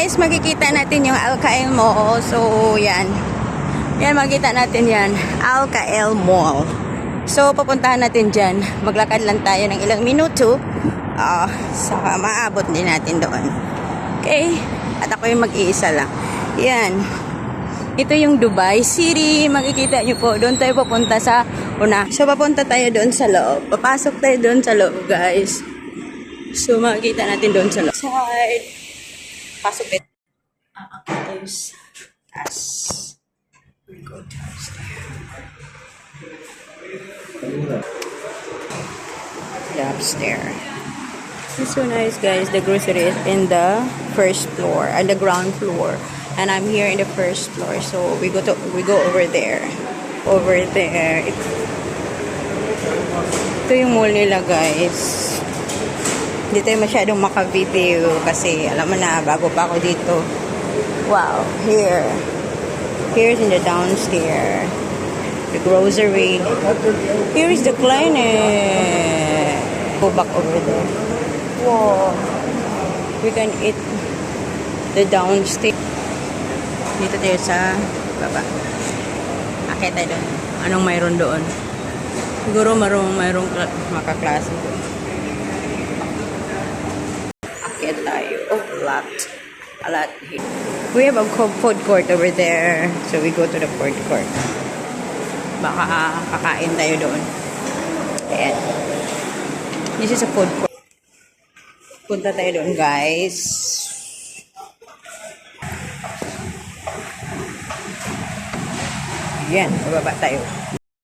guys, makikita natin yung Alcael Mall. So, yan. Yan, makikita natin yan. Alcael Mall. So, papuntahan natin dyan. Maglakad lang tayo ng ilang minuto. Saka maabot din natin doon. Okay? At ako yung mag-iisa lang. Yan. Ito yung Dubai City. Makikita nyo po. Doon tayo papunta sa una. So, papunta tayo doon sa loob. Papasok tayo doon sa loob, guys. So, makikita natin doon sa loob. Side. Pasok it. There's taas. We go taas there. The upstairs. It's so nice, guys. The grocery is in the first floor and the ground floor, and I'm here in the first floor. So we go over there. Over there. Ito yung mall nila, guys. Hindi tayo masyadong maka-video kasi alam mo na, bago pa ako dito. Wow, here. Here's in the downstairs. The grocery. Here is the clinic. Go back over there. Wow. We can eat the downstairs. Dito tayo sa baba. Akit tayo doon. Anong mayroon doon? Siguro mayroong makaklase doon. Tayo. A lot here. We have a food court over there. So we go to the food court. Baka kakain tayo doon. Ayan. This is a food court. Punta tayo doon, guys. Ayan. Bababa tayo.